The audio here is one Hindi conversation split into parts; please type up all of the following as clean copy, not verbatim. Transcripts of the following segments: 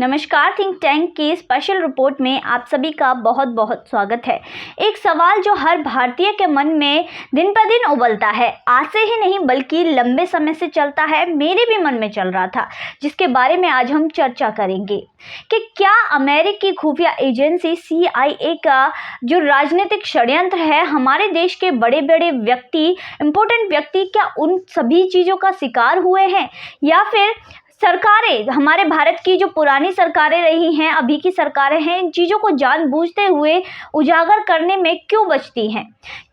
नमस्कार, थिंक टैंक की स्पेशल रिपोर्ट में आप सभी का बहुत बहुत स्वागत है। एक सवाल जो हर भारतीय के मन में दिन पर दिन उबलता है, आज से ही नहीं बल्कि लंबे समय से चलता है, मेरे भी मन में चल रहा था, जिसके बारे में आज हम चर्चा करेंगे कि क्या अमेरिकी खुफिया एजेंसी CIA का जो राजनीतिक षड्यंत्र है, हमारे देश के बड़े बड़े व्यक्ति, इंपॉर्टेंट व्यक्ति क्या उन सभी चीज़ों का शिकार हुए हैं, या फिर सरकारें, हमारे भारत की जो पुरानी सरकारें रही हैं, अभी की सरकारें हैं, इन चीज़ों को जानबूझते हुए उजागर करने में क्यों बचती हैं,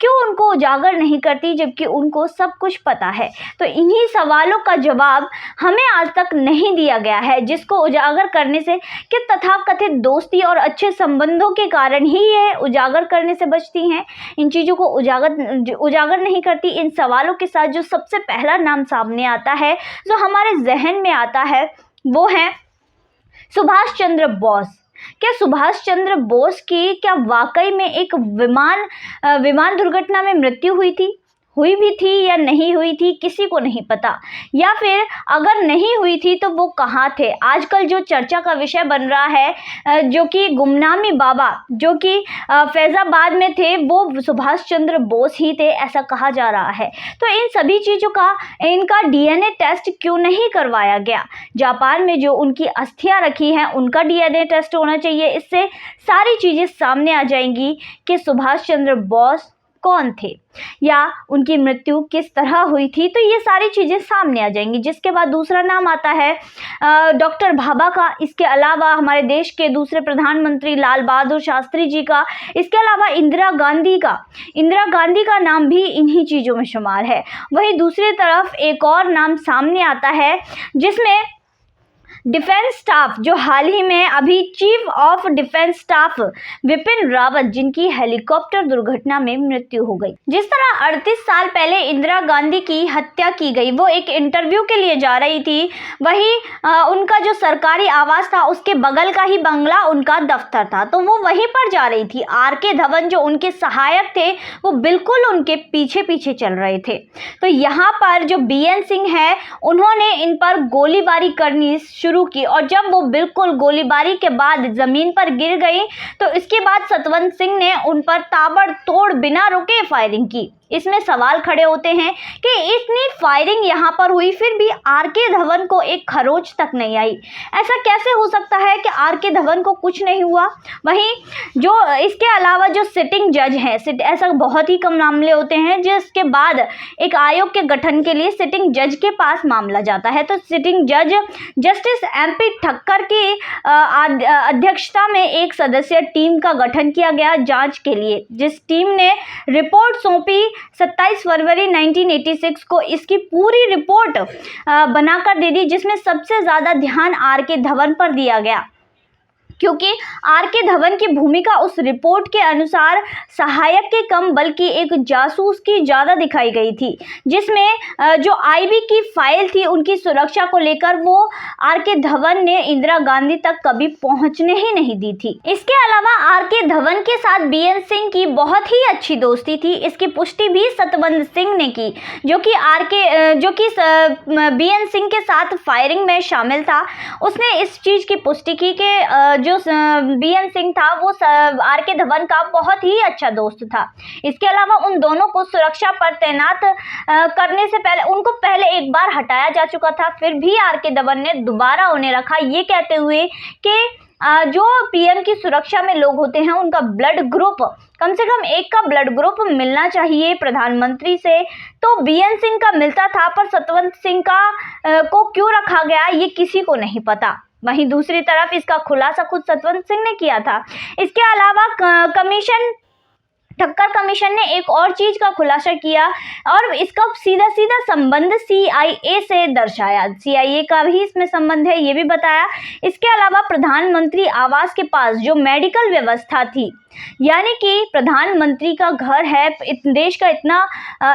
क्यों उनको उजागर नहीं करती जबकि उनको सब कुछ पता है। तो इन्हीं सवालों का जवाब हमें आज तक नहीं दिया गया है, जिसको उजागर करने से कि तथाकथित दोस्ती और अच्छे संबंधों के कारण ही ये उजागर करने से बचती हैं, इन चीज़ों को उजागर नहीं करती। इन सवालों के साथ जो सबसे पहला नाम सामने आता है, जो हमारे जहन में आता है, वो है सुभाष चंद्र बोस। क्या सुभाष चंद्र बोस की क्या वाकई में एक विमान दुर्घटना में मृत्यु हुई भी थी या नहीं हुई थी, किसी को नहीं पता। या फिर अगर नहीं हुई थी तो वो कहाँ थे। आजकल जो चर्चा का विषय बन रहा है, जो कि गुमनामी बाबा जो कि फैज़ाबाद में थे, वो सुभाष चंद्र बोस ही थे, ऐसा कहा जा रहा है। तो इन सभी चीज़ों का इनका DNA टेस्ट क्यों नहीं करवाया गया। जापान में जो उनकी अस्थियां रखी हैं, उनका DNA टेस्ट होना चाहिए। इससे सारी चीज़ें सामने आ जाएंगी कि सुभाष चंद्र बोस कौन थे या उनकी मृत्यु किस तरह हुई थी। तो ये सारी चीज़ें सामने आ जाएंगी। जिसके बाद दूसरा नाम आता है डॉक्टर भाभा का। इसके अलावा हमारे देश के दूसरे प्रधानमंत्री लाल बहादुर शास्त्री जी का। इसके अलावा इंदिरा गांधी का नाम भी इन्हीं चीज़ों में शुमार है। वहीं दूसरी तरफ एक और नाम सामने आता है, जिसमें डिफेंस स्टाफ, जो हाल ही में अभी chief of defence staff Vipin Rawat, जिनकी हेलीकॉप्टर दुर्घटना में मृत्यु हो गई। जिस तरह 38 साल पहले इंदिरा गांधी की हत्या की गई, वो एक इंटरव्यू के लिए जा रही थी, वही उनका जो सरकारी आवास था, उसके बगल का ही बंगला उनका दफ्तर था, तो वो वहीं पर जा रही थी। RK धवन जो उनके सहायक थे, वो बिल्कुल उनके पीछे पीछे चल रहे थे। तो यहाँ पर जो BN सिंह है, उन्होंने इन पर गोलीबारी करनी शुरू की, और जब वो बिल्कुल गोलीबारी के बाद जमीन पर गिर गई, तो इसके बाद सतवंत सिंह ने उन पर ताबड़तोड़ बिना रुके फायरिंग की। इसमें सवाल खड़े होते हैं कि इतनी फायरिंग यहाँ पर हुई, फिर भी RK धवन को एक खरोच तक नहीं आई। ऐसा कैसे हो सकता है कि RK धवन को कुछ नहीं हुआ। वहीं जो इसके अलावा जो सिटिंग जज हैं, ऐसा बहुत ही कम मामले होते हैं जिसके बाद एक आयोग के गठन के लिए सिटिंग जज के पास मामला जाता है। तो सिटिंग जज जस्टिस MP ठक्कर की अध्यक्षता में एक सदस्यीय टीम का गठन किया गया जांच के लिए, जिस टीम ने रिपोर्ट सौंपी 27 फरवरी 1986 को। इसकी पूरी रिपोर्ट बनाकर दे दी, जिसमें सबसे ज़्यादा ध्यान RK धवन पर दिया गया, क्योंकि RK धवन की भूमिका उस रिपोर्ट के अनुसार सहायक के कम बल्कि एक जासूस की ज़्यादा दिखाई गई थी, जिसमें जो IB की फाइल थी, उनकी सुरक्षा को लेकर वो RK धवन ने इंदिरा गांधी तक कभी पहुंचने ही नहीं दी थी। इसके अलावा RK धवन के साथ BN सिंह की बहुत ही अच्छी दोस्ती थी। इसकी पुष्टि भी सतवंत सिंह ने की, जो कि BN सिंह के साथ फायरिंग में शामिल था। उसने इस चीज़ की पुष्टि की कि जो BN सिंह था, वो RK धवन का बहुत ही अच्छा दोस्त था। इसके अलावा उन दोनों को सुरक्षा पर तैनात करने से पहले उनको पहले एक बार हटाया जा चुका था, फिर भी RK धवन ने दोबारा उन्हें रखा, ये कहते हुए कि जो PM की सुरक्षा में लोग होते हैं, उनका ब्लड ग्रुप, कम से कम एक का ब्लड ग्रुप मिलना चाहिए प्रधानमंत्री से। तो BN सिंह का मिलता था, पर सतवंत सिंह को क्यों रखा गया, ये किसी को नहीं पता। वहीं दूसरी तरफ इसका खुलासा खुद सतवंत सिंह ने किया था। इसके अलावा ठक्कर कमीशन ने एक और चीज का खुलासा किया, और इसका सीधा सीधा संबंध CIA से दर्शाया। CIA का भी इसमें संबंध है, ये भी बताया। इसके अलावा प्रधानमंत्री आवास के पास जो मेडिकल व्यवस्था थी, यानी कि प्रधानमंत्री का घर है, देश का इतना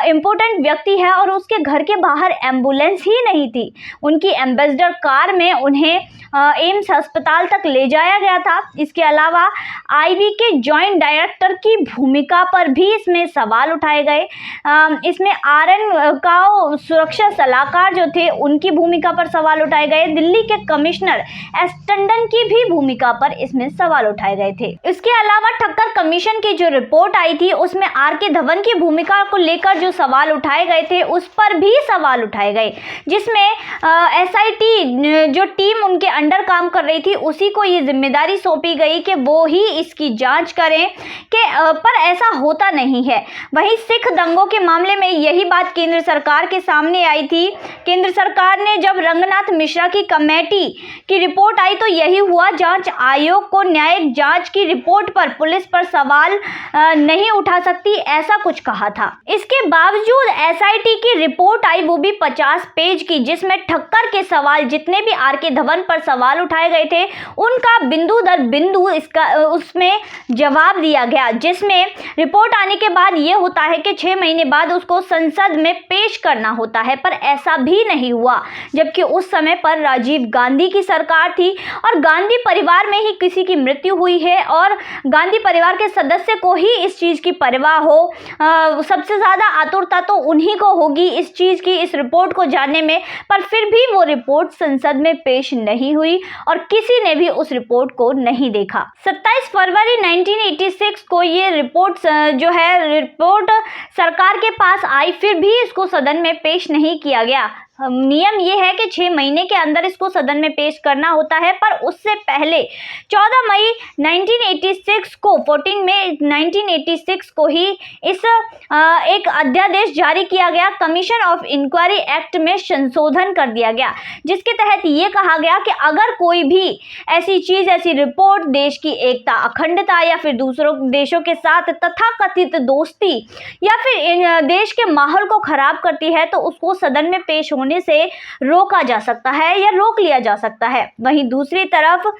इम्पोर्टेंट व्यक्ति है और उसके घर के बाहर एम्बुलेंस ही नहीं थी। उनकी एम्बेसडर कार में उन्हें एम्स अस्पताल तक ले जाया गया था। इसके अलावा आईबी के जॉइंट डायरेक्टर की भूमिका पर भी इसमें सवाल उठाए गए। इसमें आरएन का सुरक्षा सलाहकार जो थे उनकी भूमिका पर सवाल उठाए गए। दिल्ली के कमिश्नर एस टंडन की भी भूमिका पर इसमें सवाल उठाए गए थे। इसके अलावा ठक्कर कमीशन की जो रिपोर्ट आई थी उसमें आर.के. धवन की भूमिका को लेकर जो सवाल उठाए गए थे उस पर भी सवाल उठाए गए, जिसमें एसआईटी जो टीम उनके अंडर काम कर रही थी उसी को ये जिम्मेदारी सौंपी गई कि वो ही इसकी जांच करें कि पर ऐसा होता नहीं है। वहीं सिख दंगों के मामले में यही बात केंद्र सरकार के सामने आई थी। केंद्र सरकार ने जब रंगनाथ मिश्रा की कमेटी की रिपोर्ट आई तो यही हुआ। जांच आयोग को न्यायिक जांच की रिपोर्ट पर पुलिस पर सवाल नहीं उठा सकती, ऐसा कुछ कहा था। इसके बावजूद एसआईटी की रिपोर्ट आई, वो भी 50 पेज की, जिसमें ठक्कर के सवाल जितने भी आर.के. धवन पर सवाल उठाए गए थे उनका बिंदु दर बिंदु उसमें जवाब दिया गया। जिसमें रिपोर्ट आने के बाद ये होता है कि 6 महीने बाद उसको संसद में पेश करना होता है, पर ऐसा भी नहीं हुआ, जबकि उस समय पर राजीव गांधी की सरकार थी और गांधी परिवार में ही किसी की मृत्यु हुई है और गांधी परिवार के सदस्य को ही इस चीज की परवाह हो। सबसे ज्यादा आतुरता तो उन्हीं को होगी इस चीज की, इस रिपोर्ट को जानने में, पर फिर भी वो रिपोर्ट संसद में पेश नहीं हुई और किसी ने भी उस रिपोर्ट को नहीं देखा। 27 फरवरी 1986 को ये रिपोर्ट सरकार के पास आई, फिर भी इसको सदन में पेश नहीं किया गया। नियम ये है कि 6 महीने के अंदर इसको सदन में पेश करना होता है, पर उससे पहले 14 मई 1986 को 14 मई 1986 को ही इस एक अध्यादेश जारी किया गया। कमीशन ऑफ इंक्वायरी एक्ट में संशोधन कर दिया गया, जिसके तहत ये कहा गया कि अगर कोई भी ऐसी चीज, ऐसी रिपोर्ट देश की एकता, अखंडता या फिर दूसरों देशों के साथ तथाकथित दोस्ती या फिर देश के माहौल को खराब करती है तो उसको सदन में पेश होने से रोका जा सकता है या रोक लिया जा सकता है। वहीं दूसरी तरफ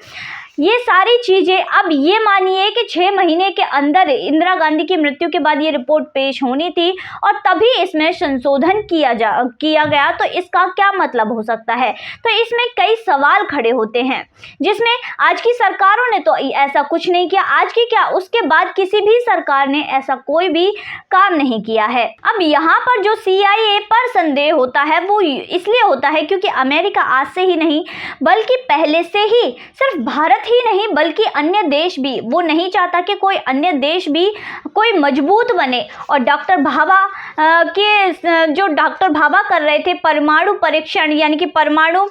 ये सारी चीजें, अब ये मानिए कि 6 महीने के अंदर इंदिरा गांधी की मृत्यु के बाद ये रिपोर्ट पेश होनी थी और तभी इसमें संशोधन किया गया, तो इसका क्या मतलब हो सकता है? तो इसमें कई सवाल खड़े होते हैं, जिसमें आज की सरकारों ने तो ऐसा कुछ नहीं किया, आज की क्या उसके बाद किसी भी सरकार ने ऐसा कोई भी काम नहीं किया है। अब यहाँ पर जो CIA पर संदेह होता है वो इसलिए होता है क्योंकि अमेरिका आज से ही नहीं बल्कि पहले से ही, सिर्फ भारत ही नहीं बल्कि अन्य देश भी, वो नहीं चाहता कि कोई अन्य देश भी कोई मजबूत बने। और डॉक्टर भाभा कर रहे थे परमाणु परीक्षण, यानी कि परमाणु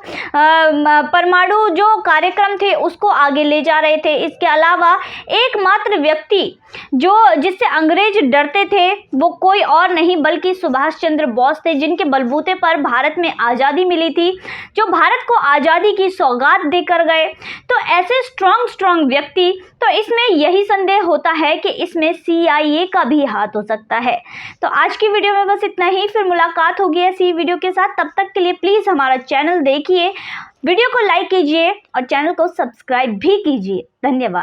जो कार्यक्रम थे उसको आगे ले जा रहे थे। इसके अलावा एकमात्र व्यक्ति जिससे अंग्रेज डरते थे वो कोई और नहीं बल्कि सुभाष चंद्र बोस थे, जिनके बलबूते पर भारत में आज़ादी मिली थी, जो भारत को आज़ादी की सौगात देकर गए। तो ऐसे स्ट्रॉन्ग व्यक्ति, तो इसमें यही संदेह होता है कि इसमें CIA का भी हाथ हो सकता है। तो आज की वीडियो में बस इतना ही, फिर मुलाकात होगी ऐसी वीडियो के साथ। तब तक के लिए प्लीज़ हमारा चैनल देखिए, वीडियो को लाइक कीजिए और चैनल को सब्सक्राइब भी कीजिए। धन्यवाद।